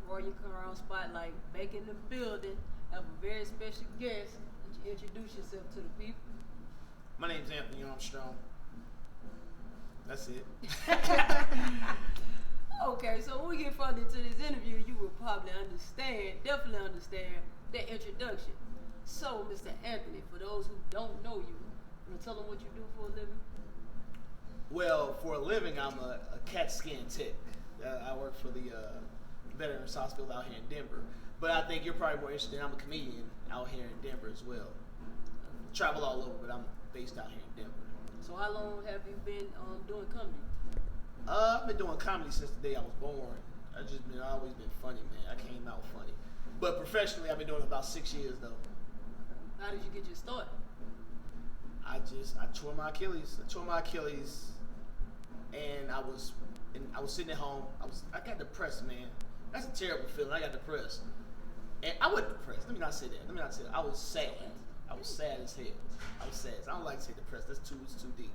Roy your crown spotlight back in the building. Have a very special guest. Would you introduce yourself to the people? My name's Anthony Armstrong. That's it. Okay, so when we get further into this interview, you will probably definitely understand that introduction. So, Mr. Anthony, for those who don't know you, want to tell them what you do for a living? Well, for a living, I'm a CAT scan tech. I work for the Veterans Hospital out here in Denver. But I think you're probably more interested. I'm a comedian out here in Denver as well. Travel all over, but I'm based out here in Denver. So how long have you been doing comedy? I've been doing comedy since the day I was born. I've always been funny, man. I came out funny. But professionally, I've been doing it about 6 years though. How did you get your start? I tore my Achilles. And I was sitting at home. I got depressed, man. That's a terrible feeling. I got depressed. And I wasn't depressed. Let me not say that. I was sad. I was sad as hell. I don't like to say depressed. It's too deep.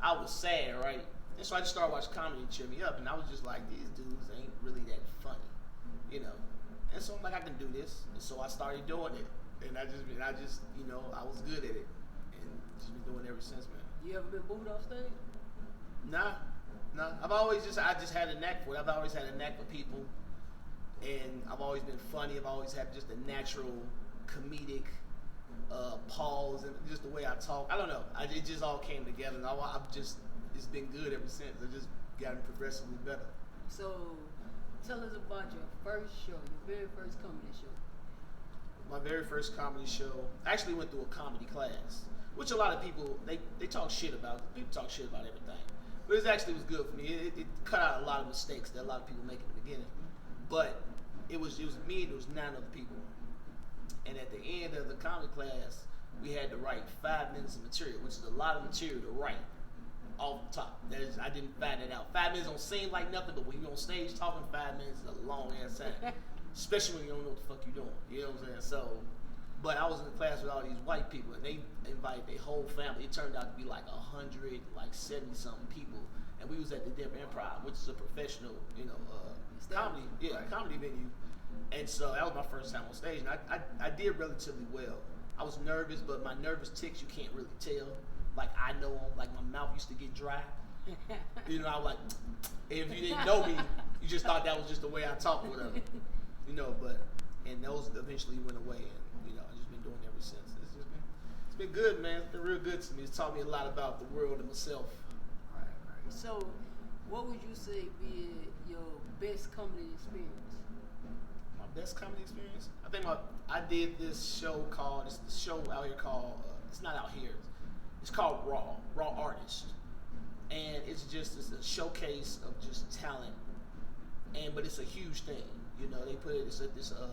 I was sad, right? And so I just started watching comedy to cheer me up, and I was just like, these dudes ain't really that funny, you know. And so I'm like, I can do this, and so I started doing it, and I just, I was good at it, and just been doing it ever since, man. You ever been booed off stage? Nah. I just had a knack for it. I've always had a knack for people, and I've always been funny. I've always had just a natural comedic pause, and just the way I talk. I don't know. It just all came together, and it's been good ever since. I just gotten progressively better. So, tell us about your first show, your very first comedy show. My very first comedy show, I actually went through a comedy class, which a lot of people, they talk shit about. People talk shit about everything. But it actually was good for me. It cut out a lot of mistakes that a lot of people make in the beginning. But it was me and there was 9 other people. And at the end of the comedy class, we had to write 5 minutes of material, which is a lot of material to write. Off the top. I didn't find it out. 5 minutes don't seem like nothing, but when you're on stage talking, 5 minutes is a long ass time. Especially when you don't know what the fuck you're doing. You know what I'm saying? So, but I was in the class with all these white people, and they invited their whole family. It turned out to be like 170 something people, and we was at the Denver Improv, which is a professional, comedy venue. And so that was my first time on stage, and I did relatively well. I was nervous, but my nervous tics you can't really tell. Like I know them, like my mouth used to get dry. I was like, if you didn't know me, you just thought that was just the way I talk or whatever. And those eventually went away, and I've just been doing it ever since. It's been good, man. It's been real good to me. It's taught me a lot about the world and myself. Right. So, what would you say be your best comedy experience? My best comedy experience? I think I did this show out here called, it's not out here. It's called Raw Artist, and it's a showcase of just talent, but it's a huge thing. They put it. It's at this a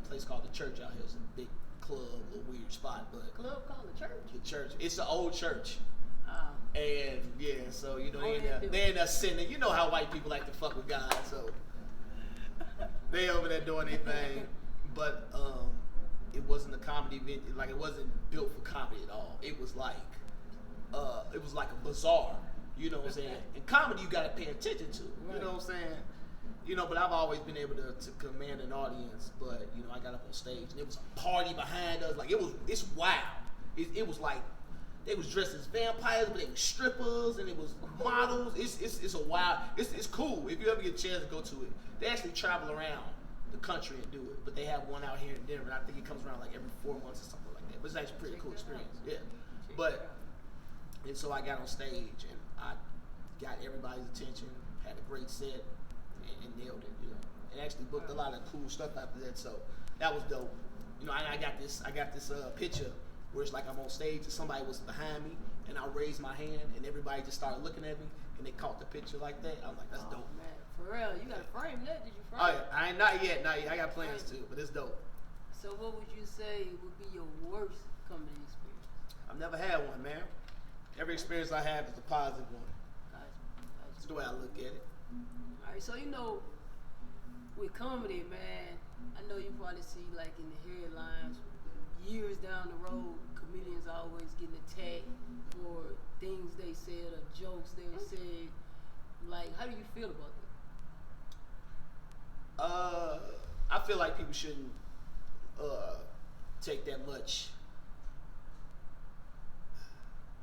place called the Church out here. It's a big club, a little weird spot, but club called the Church. The Church. It's an old church. Oh. And yeah, so they in there sinning. You know how white people like to fuck with God, so they over there doing their thing, but it wasn't a comedy venue. Like it wasn't built for comedy at all. It was like a bazaar. You know what I'm saying? In comedy, you got to pay attention to. You know what I'm saying? But I've always been able to command an audience. But I got up on stage and there was a party behind us. Like it's wild. It was like they was dressed as vampires, but they were strippers and it was models. It's a wild. It's cool if you ever get a chance to go to it. They actually travel around the country and do it, but they have one out here in Denver. And I think it comes around like every 4 months or something like that. But it's actually a pretty cool experience. Yeah. And so I got on stage and I got everybody's attention, had a great set, and nailed it. And actually booked a lot of cool stuff after that. So that was dope. And I got this picture where it's like I'm on stage and somebody was behind me and I raised my hand and everybody just started looking at me and they caught the picture like that. I was like, that's dope. Man. For real, you gotta frame that. Did you frame it? Oh yeah, I ain't not yet. I got plans to, but it's dope. So what would you say would be your worst comedy experience? I've never had one, man. Every experience I have is a positive one. That's the way I look at it. Alright, so with comedy, man, I know you probably see like in the headlines, years down the road, comedians always getting attacked for things they said or jokes they said. Like, how do you feel about that? I feel like people shouldn't take that much.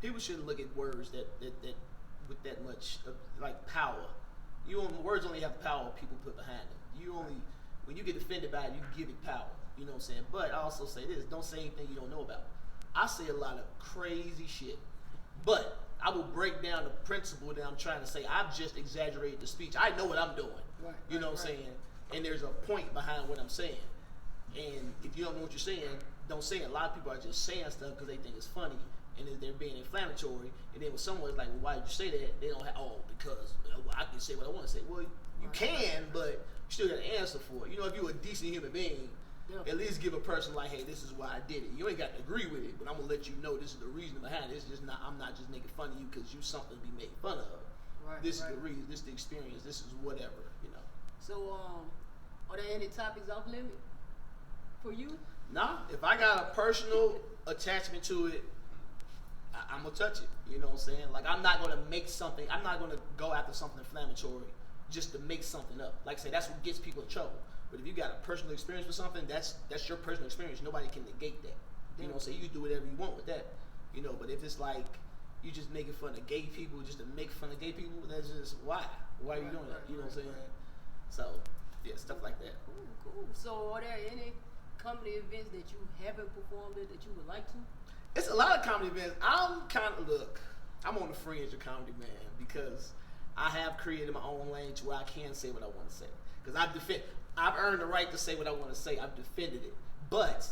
People shouldn't look at words that with that much like power. Words only have power people put behind them. You only when you get offended by it, you give it power. You know what I'm saying? But I also say this: don't say anything you don't know about. I say a lot of crazy shit, but I will break down the principle that I'm trying to say. I've just exaggerated the speech. I know what I'm doing. You know what I'm saying? And there's a point behind what I'm saying. And if you don't know what you're saying, don't say it. A lot of people are just saying stuff because they think it's funny and they're being inflammatory. And then when someone's like, well, why did you say that? They don't have, because I can say what I want to say. Well, you can, but you still got to answer for it. You know, if you're a decent human being, at least give a person like, hey, this is why I did it. You ain't got to agree with it, but I'm going to let you know this is the reason behind it. It's just not, I'm not just making fun of you because you something to be made fun of. This is the reason, this is the experience, this is whatever, you know. So, are there any topics off limit for you? Nah, if I got a personal attachment to it, I'm going to touch it. You know what I'm saying? Like, I'm not going to make something, I'm not going to go after something inflammatory just to make something up. Like I say, that's what gets people in trouble. But if you got a personal experience with something, that's your personal experience. Nobody can negate that. You know, so you can do whatever you want with that. You know, but if it's like you just making fun of gay people just to make fun of gay people, that's just why? Why are you doing that? You know what I'm saying? So, yeah, stuff like that. Cool. So, are there any comedy events that you haven't performed at that you would like to? It's a lot of comedy events. I'm on the fringe of comedy, man, because I have created my own lane to where I can say what I want to say. Because I've earned the right to say what I want to say. I've defended it. But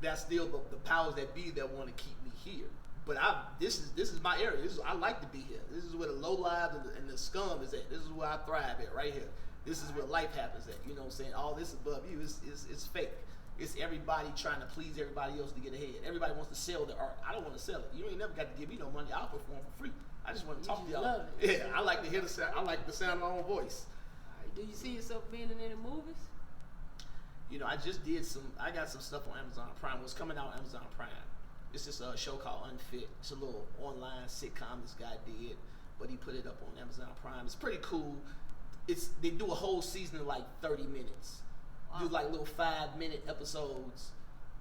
that's still the powers that be that want to keep me here. But this is my area. I like to be here. This is where the low lives and the scum is at. This is where I thrive at, right here. This is where life happens at. You know what I'm saying? All this above you is fake. It's everybody trying to please everybody else to get ahead. Everybody wants to sell their art. I don't want to sell it. You ain't never got to give me no money. I'll perform for free. I just want to talk to y'all. Yeah, I like to hear the sound. I like the sound of my own voice. Do you see yourself being in any movies? You know, I got some stuff on Amazon Prime. What's coming out on Amazon Prime? It's this show called Unfit. It's a little online sitcom this guy did, but he put it up on Amazon Prime. It's pretty cool. They do a whole season in like 30 minutes. Wow. Do like little 5-minute episodes.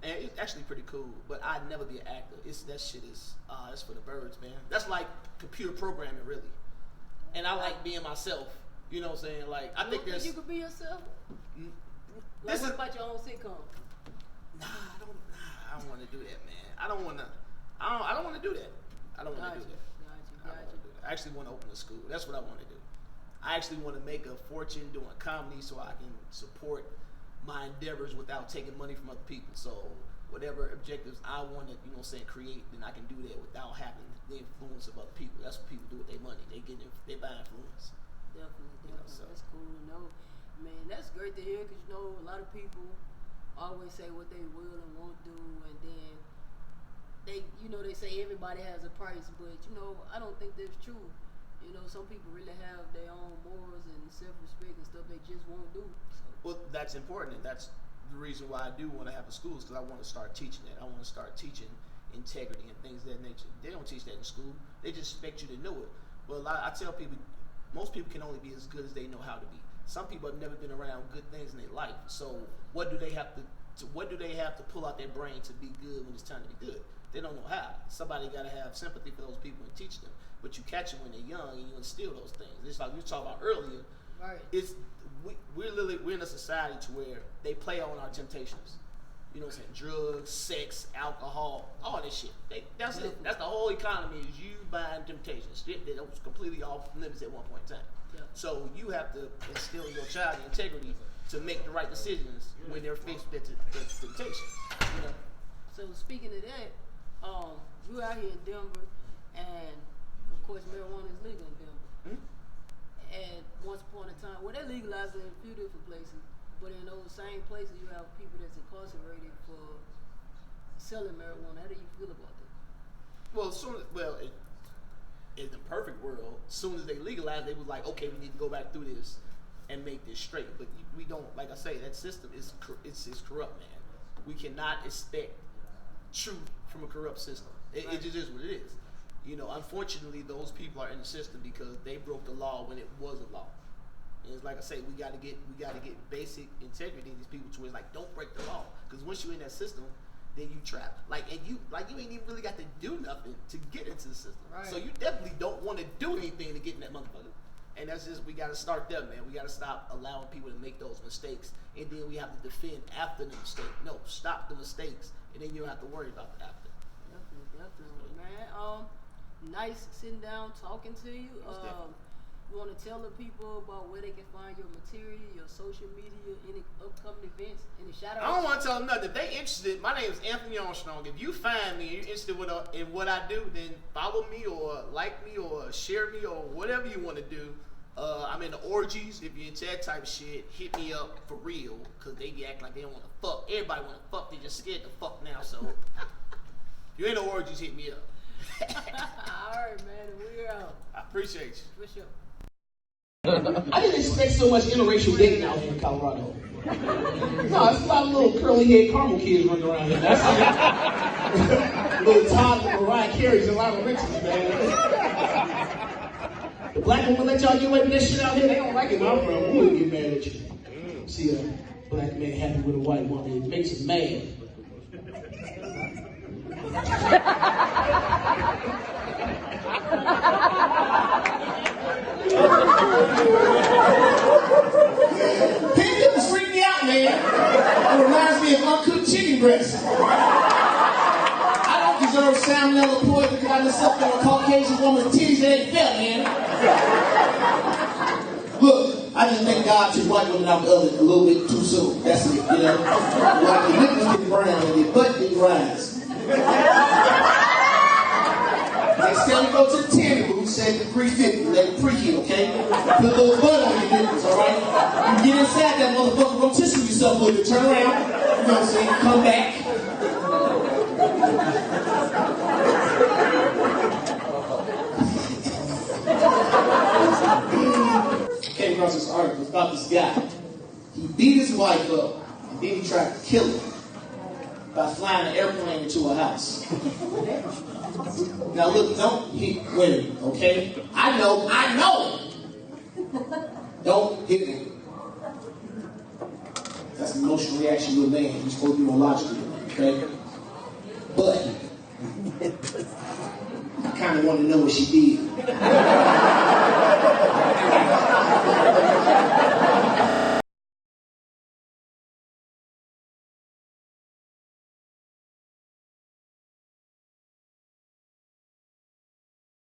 And it's actually pretty cool, but I'd never be an actor. That shit is, that's for the birds, man. That's like computer programming, really. And I like being myself. You know what I'm saying? Like, I think you could be yourself? Like, what about your own sitcom? Nah, I don't want to do that, man. I don't want to do that. I don't want to do that. I actually want to open a school. That's what I want to do. I actually want to make a fortune doing comedy so I can support my endeavors without taking money from other people. So whatever objectives I want to, you know what I'm saying, create, then I can do that without having the influence of other people. That's what people do with their money. They buy influence. Definitely. You know, so. That's cool to know. Man, that's great to hear because, you know, a lot of people always say what they will and won't do, and then they say everybody has a price, but, you know, I don't think that's true. You know, some people really have their own morals and self-respect and stuff they just won't do. So. Well, that's important, and that's the reason why I do want to have a school, is because I want to start teaching that. I want to start teaching integrity and things of that nature. They don't teach that in school. They just expect you to know it. Well, I tell people, most people can only be as good as they know how to be. Some people have never been around good things in their life. So what do they have to pull out their brain to be good when it's time to be good? They don't know how. Somebody got to have sympathy for those people and teach them. But you catch them when they're young and you instill those things. It's like we were talking about earlier. Right. We're in a society to where they play on our temptations. You know what I'm saying? Drugs, sex, alcohol, all this shit. That's it. That's the whole economy, is you buying temptations. Shit that was completely off limits at one point in time. Yeah. So you have to instill in your child the integrity to make the right decisions when they're faced with that temptation. You know? So speaking of that, we're out here in Denver, and of course marijuana is legal in Denver. Mm-hmm. And once upon a time, well, they legalized it in a few different places, but in those same places you have people that's incarcerated for selling marijuana. How do you feel about that? Well, in the perfect world, as soon as they legalized, they was like, okay, we need to go back through this and make this straight. But we don't, like I say, that system is corrupt, man. We cannot expect truth from a corrupt system. It just is what it is. You know, unfortunately, those people are in the system because they broke the law when it was a law. And it's like I say, we gotta get basic integrity in these people to where it's like, don't break the law. Because once you're in that system, then you trapped. And you ain't even really got to do nothing to get into the system. Right. So you definitely don't want to do anything to get in that motherfucker. And that's just, we got to start there, man. We got to stop allowing people to make those mistakes. And then we have to defend after the mistake. No, stop the mistakes. And then you don't have to worry about the after. Definitely, man. Nice sitting down, talking to you. You want to tell the people about where they can find your material, your social media, any upcoming events, any shout-outs? I don't want to tell them nothing. If they interested, my name is Anthony Armstrong. If you find me and you're interested in what I do, then follow me or like me or share me or whatever you want to do. I'm in the orgies. If you're into that type of shit, hit me up for real, because they be acting like they don't want to fuck. Everybody want to fuck. They just scared to fuck now. So if you're in the orgies, hit me up. All right, man. We're out. I appreciate you. For sure. I didn't expect so much interracial dating out here in Colorado. No, it's a lot of little curly-haired caramel kids running around here. That's little Todd and Mariah Carey's and Lionel Richards, man. The black woman let y'all get away with that shit out here. They don't like it where I'm from. We wouldn't get mad at you. See a black man happy with a white woman, it makes him mad. People freak me out, man. It reminds me of uncooked chicken breast. I don't deserve salmonella poison because I just sucked on a Caucasian woman's titties that ain't fair, man. Look, I just thank God to white women out the oven a little bit too soon. That's it, you know. Like the nipples get brown and the butt get rise. Next time you go to the tanning booth, say the 350, let it preheat, okay? Put a little butter on your nipples, alright? You get inside that motherfucker, go tissue yourself a little bit, turn around, you know what I'm saying? Come back. Came across this article about this guy. He beat his wife up, and then he tried to kill her by flying an airplane into her house. Now look, don't hit women, okay? I know. Don't hit me. That's an emotional reaction to a man. You're supposed to be more logical, okay? But I kind of want to know what she did.